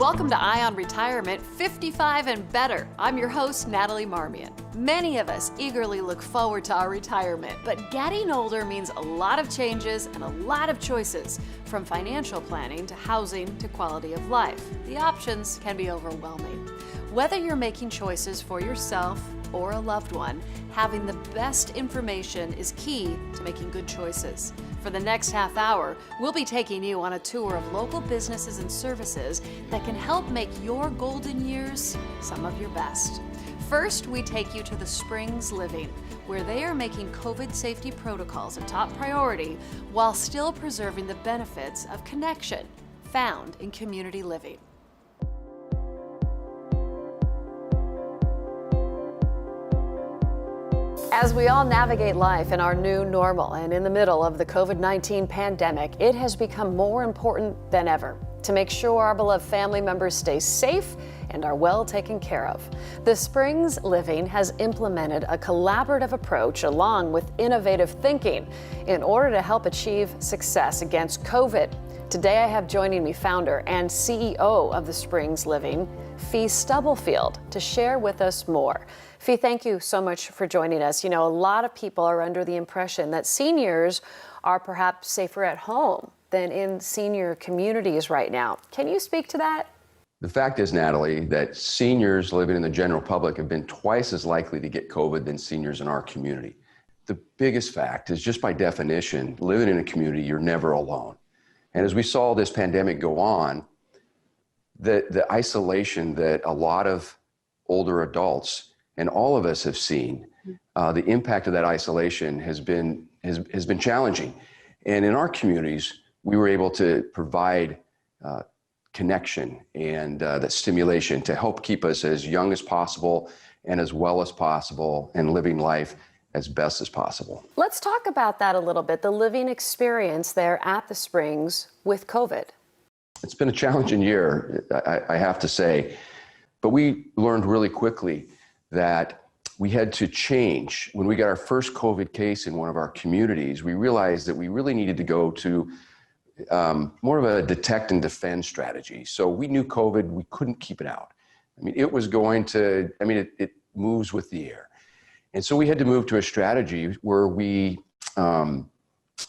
Welcome to Ion Retirement 55 and Better. I'm your host, Natalie Marmion. Many of us eagerly look forward to our retirement, but getting older means a lot of changes and a lot of choices, from financial planning to housing to quality of life. The options can be overwhelming. Whether you're making choices for yourself or a loved one, having the best information is key to making good choices. For the next half hour, we'll be taking you on a tour of local businesses and services that can help make your golden years some of your best. First, we take you to the Springs Living, where they are making COVID safety protocols a top priority while still preserving the benefits of connection found in community living. As we all navigate life in our new normal and in the middle of the COVID-19 pandemic, it has become more important than ever to make sure our beloved family members stay safe and are well taken care of. The Springs Living has implemented a collaborative approach along with innovative thinking in order to help achieve success against COVID. Today I have joining me founder and CEO of the Springs Living, Fee Stubblefield, to share with us more. Fee, thank you so much for joining us. You know, a lot of people are under the impression that seniors are perhaps safer at home than in senior communities right now. Can you speak to that? The fact is, Natalie, that seniors living in the general public have been twice as likely to get COVID than seniors in our community. The biggest fact is, just by definition, living in a community, you're never alone. And as we saw this pandemic go on, the isolation that a lot of older adults and all of us have seen, the impact of that isolation has been challenging. And in our communities, we were able to provide connection and that stimulation to help keep us as young as possible and as well as possible and living life as best as possible. Let's talk about that a little bit, the living experience there at the Springs with COVID. It's been a challenging year, I have to say, but we learned really quickly that we had to change. When we got our first COVID case in one of our communities, we realized that we really needed to go to more of a detect and defend strategy. So we knew COVID, we couldn't keep it out. I mean, it was going to, it moves with the air. And so we had to move to a strategy where we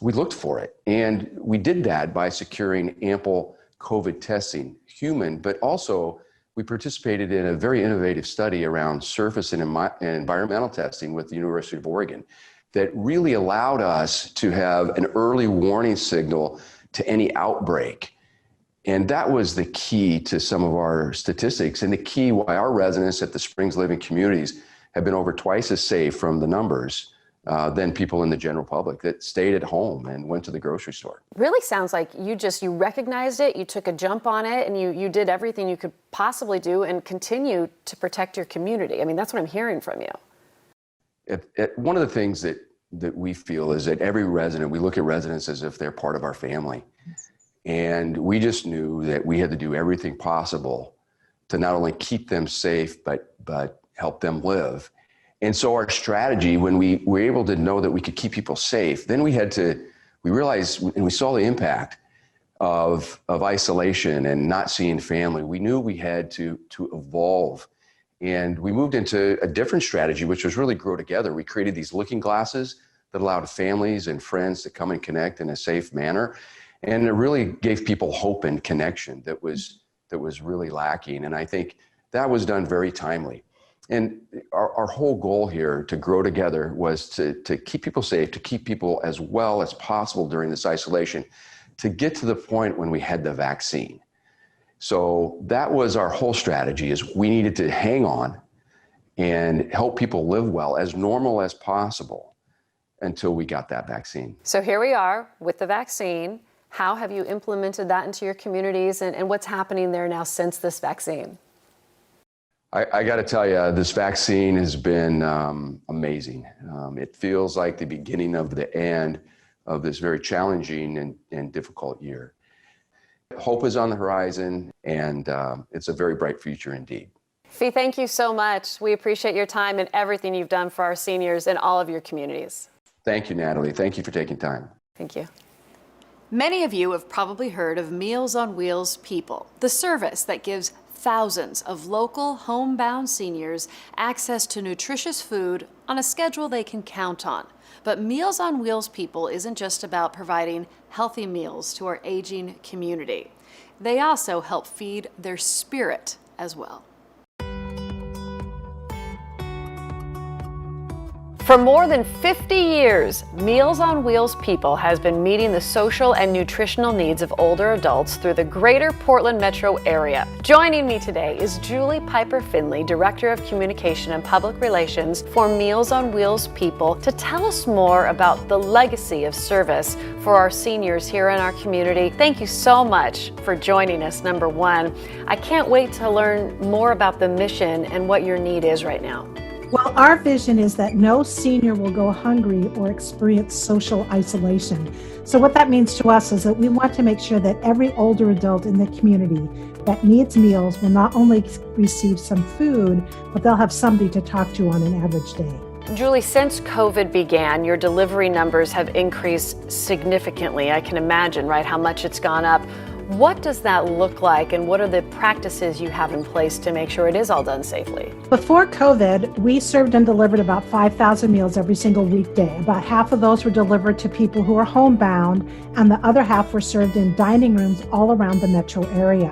looked for it. And we did that by securing ample COVID testing, human, but also we participated in a very innovative study around surface and environmental testing with the University of Oregon that really allowed us to have an early warning signal to any outbreak. And that was the key to some of our statistics and the key why our residents at the Springs Living communities have been over twice as safe from the numbers than people in the general public that stayed at home and went to the grocery store. Really sounds like you recognized it, you took a jump on it, and you did everything you could possibly do and continue to protect your community. I mean, that's what I'm hearing from you. One of the things that we feel is that every resident, we look at residents as if they're part of our family. And we just knew that we had to do everything possible to not only keep them safe, but help them live. And so our strategy, when we were able to know that we could keep people safe, then we realized, and we saw the impact of isolation and not seeing family. We knew we had to evolve. And we moved into a different strategy, which was really grow together. We created these looking glasses that allowed families and friends to come and connect in a safe manner. And it really gave people hope and connection that was really lacking. And I think that was done very timely. And our whole goal here to grow together was to keep people safe, to keep people as well as possible during this isolation, to get to the point when we had the vaccine. So that was our whole strategy, is we needed to hang on and help people live well, as normal as possible, until we got that vaccine. So here we are with the vaccine. How have you implemented that into your communities, and what's happening there now since this vaccine? I got to tell you, this vaccine has been amazing. It feels like the beginning of the end of this very challenging and difficult year. Hope is on the horizon, and it's a very bright future indeed. Fee, thank you so much. We appreciate your time and everything you've done for our seniors in all of your communities. Thank you, Natalie. Thank you for taking time. Thank you. Many of you have probably heard of Meals on Wheels People, the service that gives thousands of local homebound seniors access to nutritious food on a schedule they can count on. But Meals on Wheels People isn't just about providing healthy meals to our aging community. They also help feed their spirit as well. For more than 50 years, Meals on Wheels People has been meeting the social and nutritional needs of older adults through the greater Portland metro area. Joining me today is Julie Piper Finley, Director of Communication and Public Relations for Meals on Wheels People, to tell us more about the legacy of service for our seniors here in our community. Thank you so much for joining us, number one. I can't wait to learn more about the mission and what your need is right now. Well, our vision is that no senior will go hungry or experience social isolation. So what that means to us is that we want to make sure that every older adult in the community that needs meals will not only receive some food, but they'll have somebody to talk to on an average day. Julie, since COVID began, your delivery numbers have increased significantly. I can imagine, right, how much it's gone up. What does that look like, and what are the practices you have in place to make sure it is all done safely? Before COVID, we served and delivered about 5,000 meals every single weekday. About half of those were delivered to people who are homebound, and the other half were served in dining rooms all around the metro area.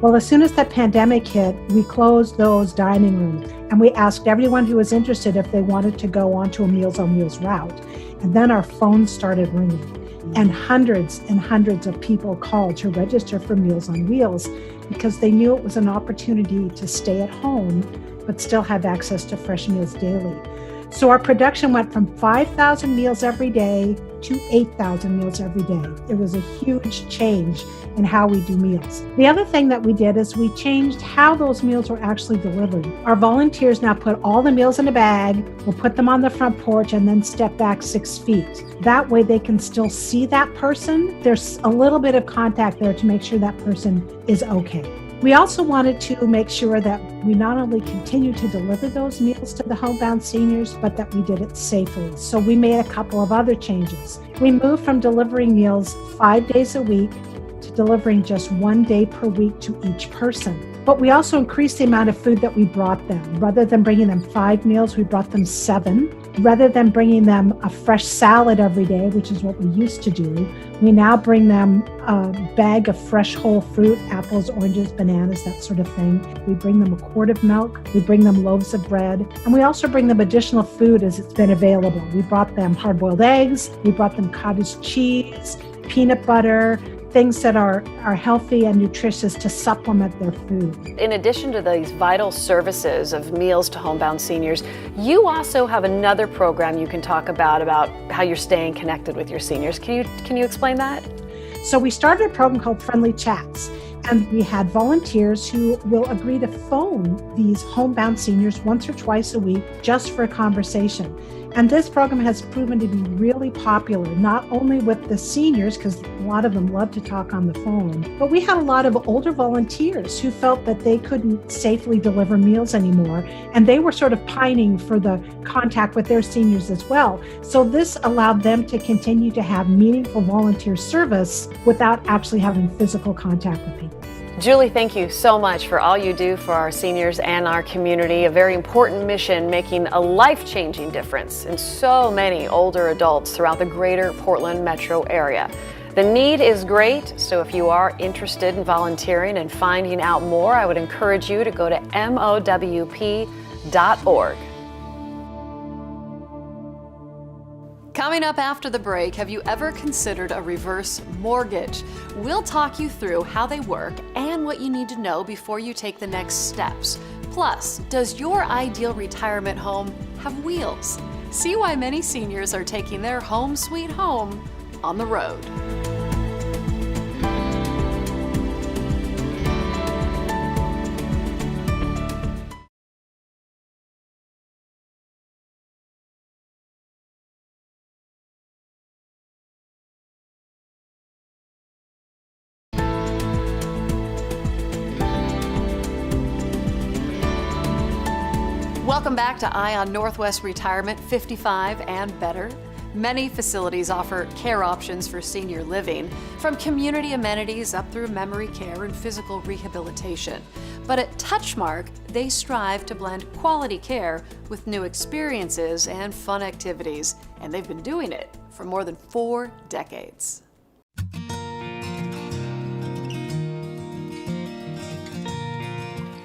Well, as soon as the pandemic hit, we closed those dining rooms, and we asked everyone who was interested if they wanted to go onto a Meals on Wheels route. And then our phones started ringing. And hundreds of people called to register for Meals on Wheels because they knew it was an opportunity to stay at home but still have access to fresh meals daily. So our production went from 5,000 meals every day to 8,000 meals every day. It was a huge change in how we do meals. The other thing that we did is we changed how those meals were actually delivered. Our volunteers now put all the meals in a bag, we'll put them on the front porch and then step back 6 feet. That way they can still see that person. There's a little bit of contact there to make sure that person is okay. We also wanted to make sure that we not only continue to deliver those meals to the homebound seniors, but that we did it safely. So we made a couple of other changes. We moved from delivering meals 5 days a week to delivering just 1 day per week to each person. But we also increased the amount of food that we brought them. Rather than bringing them 5 meals, we brought them 7. Rather than bringing them a fresh salad every day, which is what we used to do, we now bring them a bag of fresh whole fruit, apples, oranges, bananas, that sort of thing. We bring them a quart of milk. We bring them loaves of bread. And we also bring them additional food as it's been available. We brought them hard-boiled eggs. We brought them cottage cheese, peanut butter, things that are healthy and nutritious to supplement their food. In addition to these vital services of meals to homebound seniors, you also have another program you can talk about how you're staying connected with your seniors. Can you explain that? So we started a program called Friendly Chats, and we had volunteers who will agree to phone these homebound seniors once or twice a week just for a conversation. And this program has proven to be really popular, not only with the seniors, because a lot of them love to talk on the phone, but we had a lot of older volunteers who felt that they couldn't safely deliver meals anymore, and they were sort of pining for the contact with their seniors as well. So this allowed them to continue to have meaningful volunteer service without actually having physical contact with people. Julie, thank you so much for all you do for our seniors and our community. A very important mission, making a life-changing difference in so many older adults throughout the greater Portland metro area. The need is great, so if you are interested in volunteering and finding out more, I would encourage you to go to MOWP.org. Coming up after the break, have you ever considered a reverse mortgage? We'll talk you through how they work and what you need to know before you take the next steps. Plus, does your ideal retirement home have wheels? See why many seniors are taking their home sweet home on the road. Welcome back to Eye on Northwest Retirement 55 and Better. Many facilities offer care options for senior living, from community amenities up through memory care and physical rehabilitation. But at Touchmark, they strive to blend quality care with new experiences and fun activities, and they've been doing it for more than 4 decades.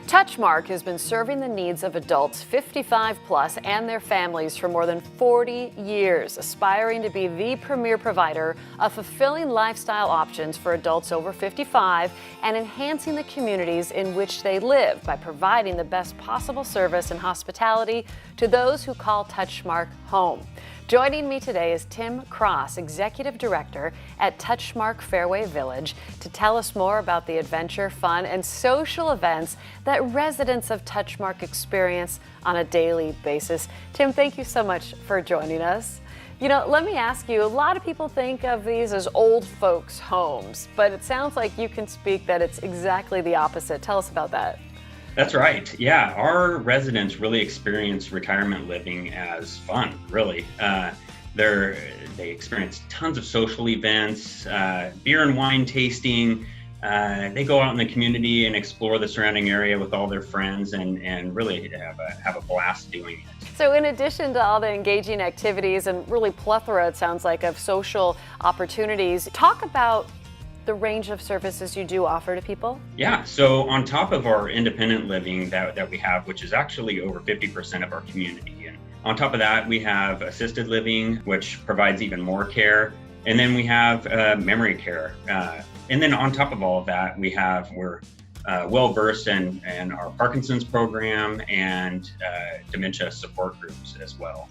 Touchmark has been serving the needs of adults 55 plus and their families for more than 40 years, aspiring to be the premier provider of fulfilling lifestyle options for adults over 55 and enhancing the communities in which they live by providing the best possible service and hospitality to those who call Touchmark home. Joining me today is Tim Cross, Executive Director at Touchmark Fairway Village, to tell us more about the adventure, fun, and social events that residents of Touchmark experience on a daily basis. Tim, thank you so much for joining us. You know, let me ask you, a lot of people think of these as old folks' homes, but it sounds like you can speak that it's exactly the opposite. Tell us about that. That's right. Yeah, our residents really experience retirement living as fun, really. They experience tons of social events, beer and wine tasting. They go out in the community and explore the surrounding area with all their friends and really have a blast doing it. So in addition to all the engaging activities and really plethora, it sounds like, of social opportunities, talk about the range of services you do offer to people? Yeah, so on top of our independent living that we have, which is actually over 50% of our community, and on top of that, we have assisted living, which provides even more care, and then we have memory care. And then on top of all of that, we're well versed in our Parkinson's program and dementia support groups as well.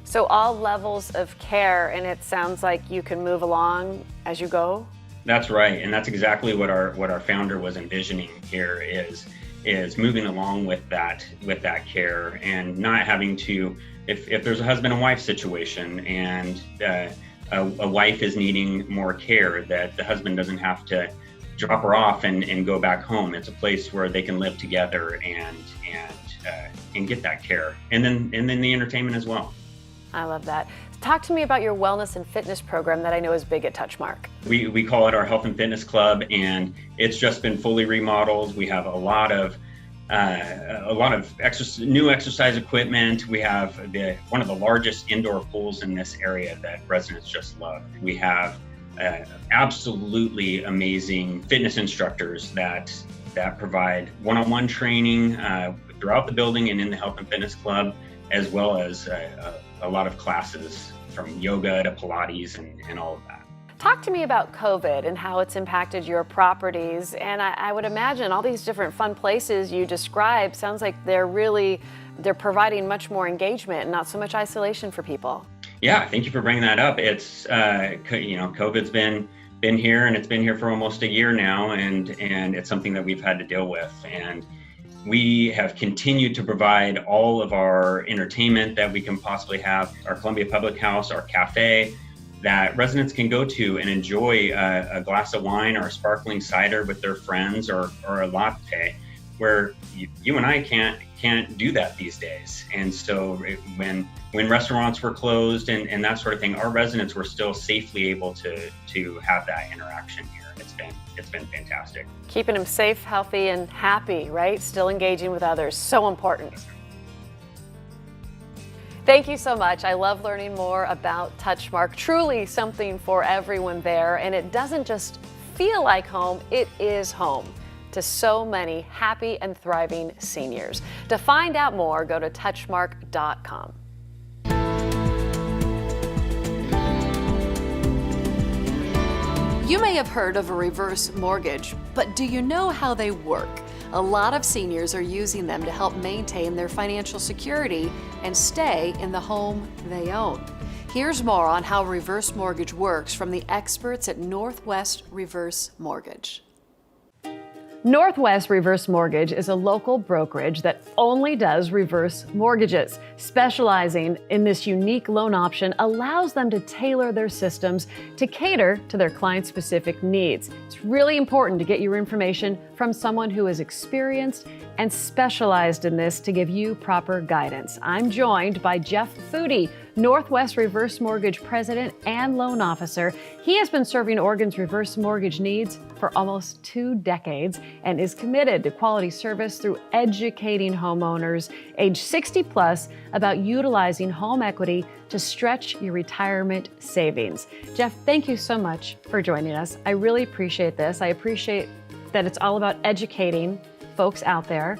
So all levels of care, and it sounds like you can move along as you go? That's right, and that's exactly what our founder was envisioning here is moving along with that care and not having to, if there's a husband and wife situation and a wife is needing more care, that the husband doesn't have to drop her off and go back home. It's a place where they can live together and get that care, and then the entertainment as well. I love that. Talk to me about your wellness and fitness program that I know is big at Touchmark. We call it our Health and Fitness Club, and it's just been fully remodeled. We have a lot of new exercise equipment. We have one of the largest indoor pools in this area that residents just love. We have absolutely amazing fitness instructors that provide one-on-one training throughout the building and in the Health and Fitness Club, as well as a lot of classes from yoga to Pilates and all of that. Talk to me about COVID and how it's impacted your properties. And I would imagine all these different fun places you described sounds like they're providing much more engagement and not so much isolation for people. Yeah, thank you for bringing that up. It's COVID's been here, and it's been here for almost a year now, and it's something that we've had to deal with. And we have continued to provide all of our entertainment that we can possibly have, our Columbia Public House, our cafe, that residents can go to and enjoy a glass of wine or a sparkling cider with their friends, or a latte, where you and I can't do that these days. And so when restaurants were closed and that sort of thing, our residents were still safely able to have that interaction here. It's been fantastic. Keeping them safe, healthy, and happy, right? Still engaging with others. So important. Thank you so much. I love learning more about Touchmark. Truly something for everyone there. And it doesn't just feel like home, it is home to so many happy and thriving seniors. To find out more, go to touchmark.com. You may have heard of a reverse mortgage, but do you know how they work? A lot of seniors are using them to help maintain their financial security and stay in the home they own. Here's more on how reverse mortgage works from the experts at Northwest Reverse Mortgage. Northwest Reverse Mortgage is a local brokerage that only does reverse mortgages. Specializing in this unique loan option allows them to tailor their systems to cater to their clients' specific needs. It's really important to get your information from someone who is experienced and specialized in this to give you proper guidance. I'm joined by Jeff Foodie, Northwest Reverse Mortgage President and Loan Officer. He has been serving Oregon's reverse mortgage needs for almost 2 decades and is committed to quality service through educating homeowners age 60 plus about utilizing home equity to stretch your retirement savings. Jeff, thank you so much for joining us. I really appreciate this. I appreciate that it's all about educating folks out there.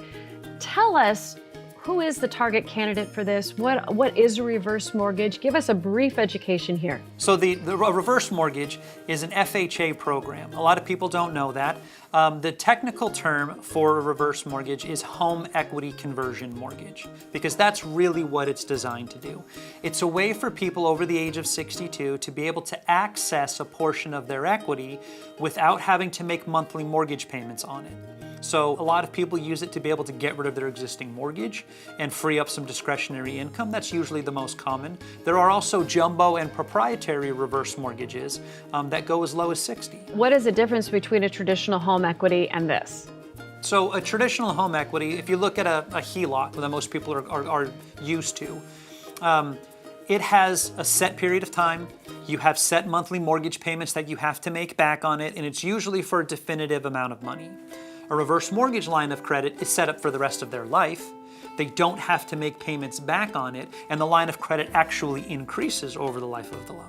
Tell us, who is the target candidate for this? What is a reverse mortgage? Give us a brief education here. So the reverse mortgage is an FHA program. A lot of people don't know that. The technical term for a reverse mortgage is home equity conversion mortgage, because that's really what it's designed to do. It's a way for people over the age of 62 to be able to access a portion of their equity without having to make monthly mortgage payments on it. So a lot of people use it to be able to get rid of their existing mortgage and free up some discretionary income. That's usually the most common. There are also jumbo and proprietary reverse mortgages that go as low as 60. What is the difference between a traditional home equity and this? So a traditional home equity, if you look at a HELOC that most people are used to, it has a set period of time. You have set monthly mortgage payments that you have to make back on it, and it's usually for a definitive amount of money. A reverse mortgage line of credit is set up for the rest of their life. They don't have to make payments back on it, and the line of credit actually increases over the life of the loan.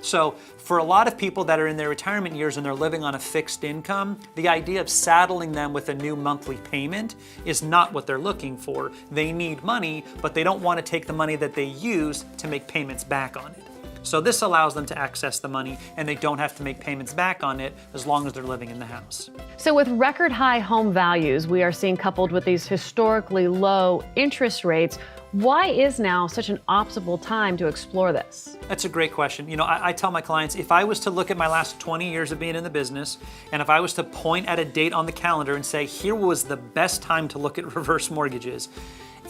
So for a lot of people that are in their retirement years and they're living on a fixed income, the idea of saddling them with a new monthly payment is not what they're looking for. They need money, but they don't want to take the money that they use to make payments back on it. So this allows them to access the money, and they don't have to make payments back on it as long as they're living in the house. So with record high home values we are seeing coupled with these historically low interest rates, why is now such an optimal time to explore this? That's a great question. You know, I tell my clients, if I was to look at my last 20 years of being in the business, and if I was to point at a date on the calendar and say, here was the best time to look at reverse mortgages,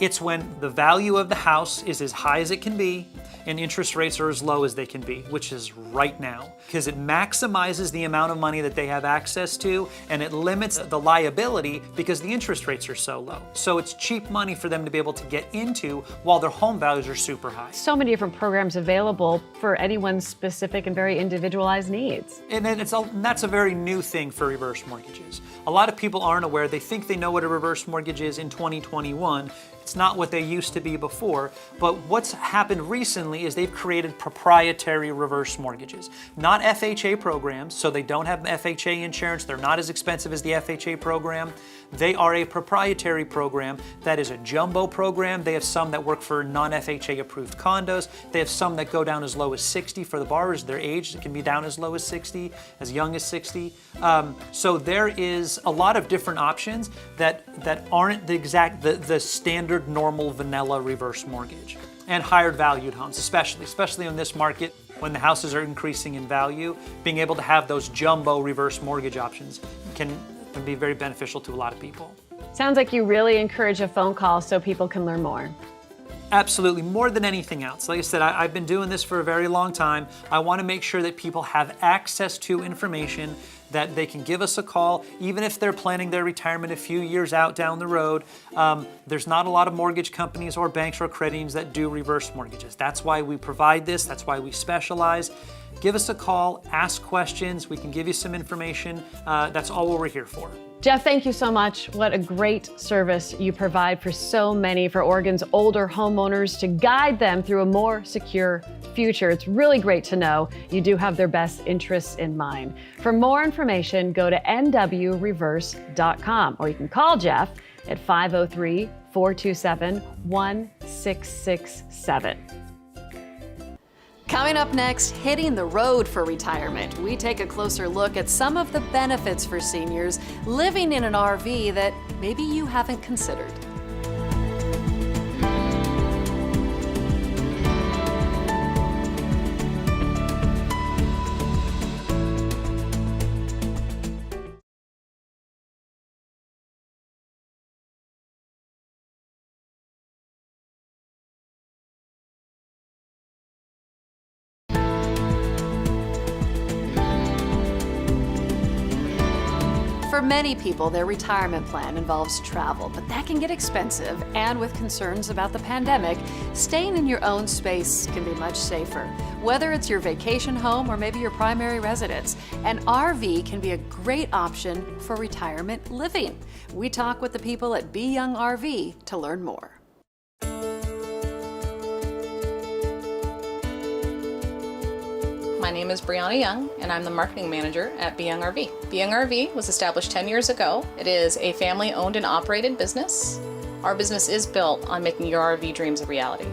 it's when the value of the house is as high as it can be and interest rates are as low as they can be, which is right now, because it maximizes the amount of money that they have access to, and it limits the liability because the interest rates are so low. So it's cheap money for them to be able to get into while their home values are super high. So many different programs available for anyone's specific and very individualized needs. And that's a very new thing for reverse mortgages. A lot of people aren't aware. They think they know what a reverse mortgage is in 2021. It's not what they used to be before, but what's happened recently is they've created proprietary reverse mortgages. Not FHA programs, so they don't have FHA insurance. They're not as expensive as the FHA program. They are a proprietary program that is a jumbo program. They have some that work for non-FHA approved condos. They have some that go down as low as 60 for the borrowers. Their age, it can be down as low as 60, as young as 60. So there is a lot of different options that aren't the standard normal vanilla reverse mortgage. And higher valued homes, especially in this market when the houses are increasing in value, being able to have those jumbo reverse mortgage options can be very beneficial to a lot of people. Sounds like you really encourage a phone call so people can learn more. Absolutely, more than anything else. Like I said, I've been doing this for a very long time. I want to make sure that people have access to information, that they can give us a call, even if they're planning their retirement a few years out down the road. There's not a lot of mortgage companies or banks or credit unions that do reverse mortgages. That's why we provide this. That's why we specialize. Give us a call, ask questions. We can give you some information. That's all what we're here for. Jeff, thank you so much. What a great service you provide for so many, for Oregon's older homeowners, to guide them through a more secure future. It's really great to know you do have their best interests in mind. For more information, go to nwreverse.com, or you can call Jeff at 503-427-1667. Coming up next, hitting the road for retirement. We take a closer look at some of the benefits for seniors living in an RV that maybe you haven't considered. For many people, their retirement plan involves travel, but that can get expensive, and with concerns about the pandemic, staying in your own space can be much safer. Whether it's your vacation home or maybe your primary residence, an RV can be a great option for retirement living. We talk with the people at Be Young RV to learn more. My name is Brianna Young, and I'm the marketing manager at Be Young RV. Be Young RV was established 10 years ago. It is a family-owned and operated business. Our business is built on making your RV dreams a reality.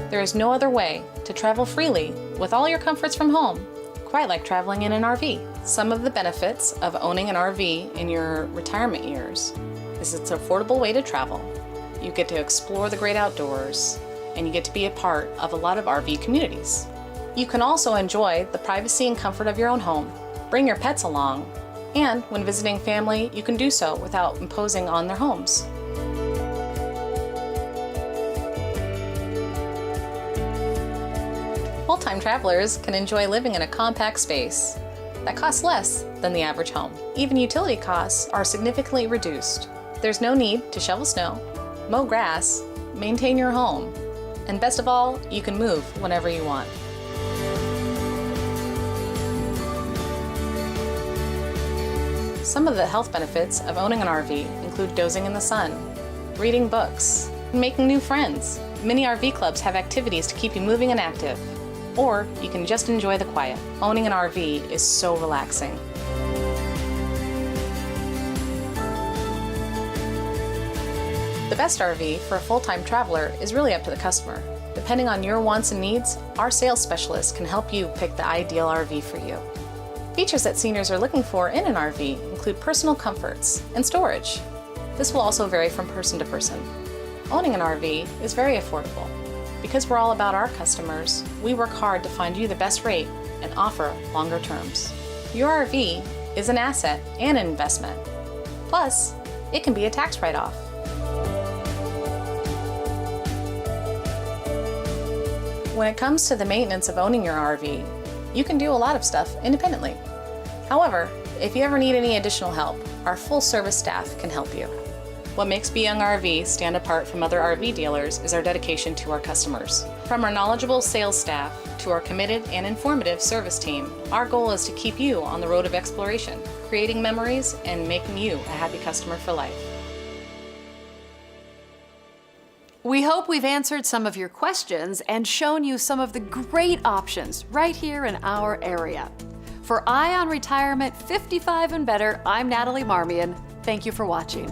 There is no other way to travel freely with all your comforts from home, quite like traveling in an RV. Some of the benefits of owning an RV in your retirement years is it's an affordable way to travel. You get to explore the great outdoors, and you get to be a part of a lot of RV communities. You can also enjoy the privacy and comfort of your own home, bring your pets along, and when visiting family, you can do so without imposing on their homes. Full-time travelers can enjoy living in a compact space that costs less than the average home. Even utility costs are significantly reduced. There's no need to shovel snow, mow grass, maintain your home, and best of all, you can move whenever you want. Some of the health benefits of owning an RV include dozing in the sun, reading books, and making new friends. Many RV clubs have activities to keep you moving and active, or you can just enjoy the quiet. Owning an RV is so relaxing. The best RV for a full-time traveler is really up to the customer. Depending on your wants and needs, our sales specialists can help you pick the ideal RV for you. Features that seniors are looking for in an RV include personal comforts and storage. This will also vary from person to person. Owning an RV is very affordable. Because we're all about our customers, we work hard to find you the best rate and offer longer terms. Your RV is an asset and an investment. Plus, it can be a tax write-off. When it comes to the maintenance of owning your RV, you can do a lot of stuff independently. However, if you ever need any additional help, our full-service staff can help you. What makes Be Young RV stand apart from other RV dealers is our dedication to our customers. From our knowledgeable sales staff to our committed and informative service team, our goal is to keep you on the road of exploration, creating memories and making you a happy customer for life. We hope we've answered some of your questions and shown you some of the great options right here in our area. For Eye on Retirement 55 and Better, I'm Natalie Marmion. Thank you for watching.